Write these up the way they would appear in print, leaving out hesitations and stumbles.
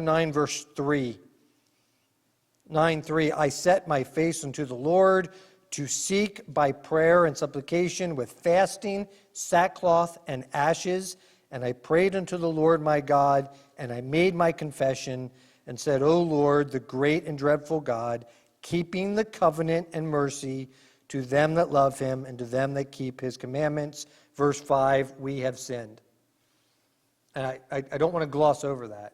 9, verse 3. 9:3, I set my face unto the Lord to seek by prayer and supplication with fasting, sackcloth, and ashes. And I prayed unto the Lord my God, and I made my confession, and said, O Lord, the great and dreadful God, keeping the covenant and mercy to them that love him, and to them that keep his commandments. Verse 5, we have sinned. And I don't want to gloss over that.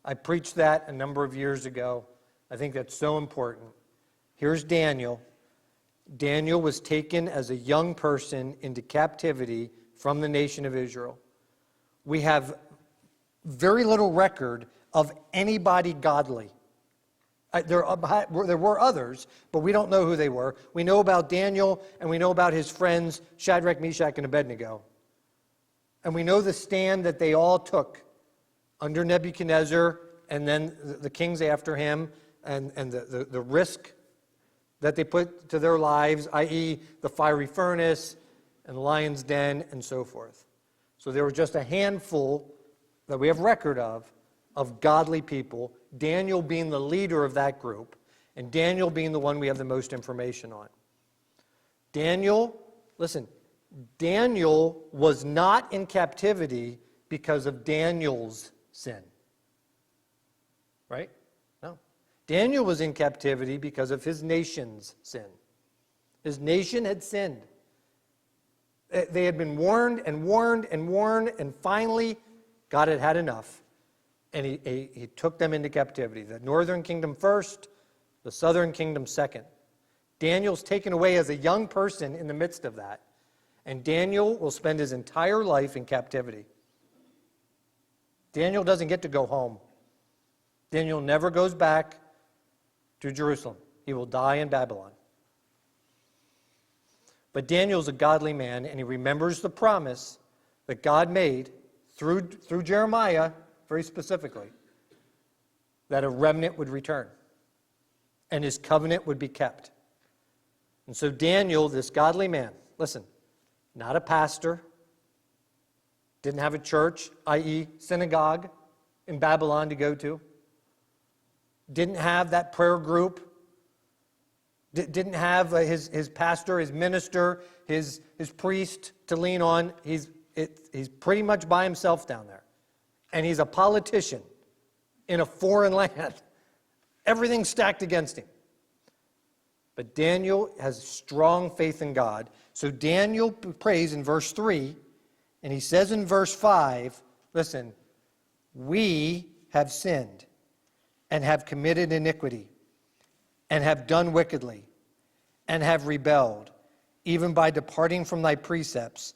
I preached that a number of years ago. I think that's so important. Here's Daniel. Daniel was taken as a young person into captivity from the nation of Israel. We have very little record of anybody godly. There were others, but we don't know who they were. We know about Daniel, and we know about his friends, Shadrach, Meshach, and Abednego. And we know the stand that they all took under Nebuchadnezzar, and then the kings after him, and the risk that they put to their lives, i.e. the fiery furnace and the lion's den and so forth. So there were just a handful that we have record of godly people, Daniel being the leader of that group, and Daniel being the one we have the most information on. Daniel was not in captivity because of Daniel's sin. Right? No. Daniel was in captivity because of his nation's sin. His nation had sinned. They had been warned and warned and warned, and finally God had had enough. And he took them into captivity. The northern kingdom first, the southern kingdom second. Daniel's taken away as a young person in the midst of that. And Daniel will spend his entire life in captivity. Daniel doesn't get to go home. Daniel never goes back to Jerusalem. He will die in Babylon. But Daniel's a godly man, and he remembers the promise that God made through Jeremiah, very specifically, that a remnant would return and his covenant would be kept. And so Daniel, this godly man, listen, not a pastor, didn't have a church, i.e. synagogue in Babylon to go to, didn't have that prayer group, didn't have his pastor, his minister, his priest to lean on. He's pretty much by himself down there. And he's a politician in a foreign land. Everything's stacked against him. But Daniel has strong faith in God. So Daniel prays in verse 3, and he says in verse 5, listen, we have sinned and have committed iniquity and have done wickedly and have rebelled, even by departing from thy precepts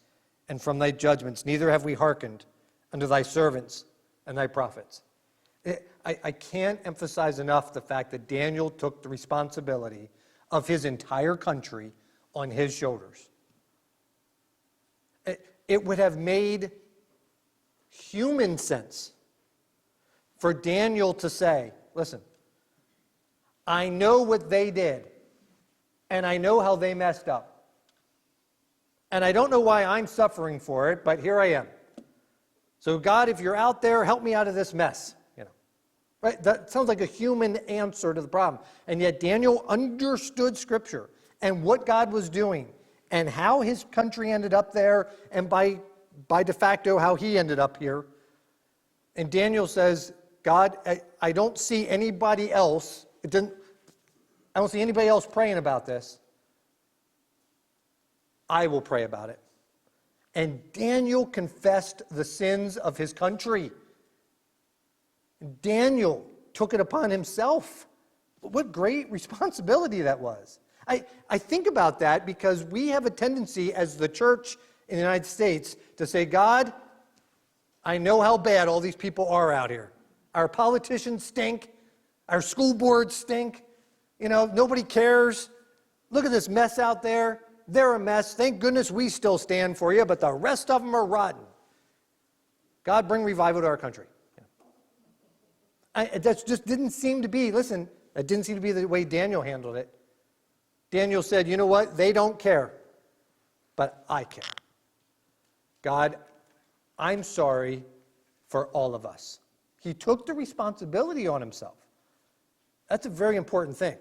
and from thy judgments. Neither have we hearkened unto thy servants and thy prophets. I can't emphasize enough the fact that Daniel took the responsibility of his entire country on his shoulders. It would have made human sense for Daniel to say, listen, I know what they did, and I know how they messed up. And I don't know why I'm suffering for it, but here I am. So God, if you're out there, help me out of this mess. Right? That sounds like a human answer to the problem. And yet Daniel understood Scripture and what God was doing and how his country ended up there, and by de facto how he ended up here. And Daniel says, God, I don't see anybody else. I don't see anybody else praying about this. I will pray about it. And Daniel confessed the sins of his country. Daniel took it upon himself. What great responsibility that was. I think about that because we have a tendency as the church in the United States to say, God, I know how bad all these people are out here. Our politicians stink. Our school boards stink. Nobody cares. Look at this mess out there. They're a mess. Thank goodness we still stand for you, but the rest of them are rotten. God, bring revival to our country. That just didn't seem to be, listen, that didn't seem to be the way Daniel handled it. Daniel said, you know what? They don't care, but I care. God, I'm sorry for all of us. He took the responsibility on himself. That's a very important thing.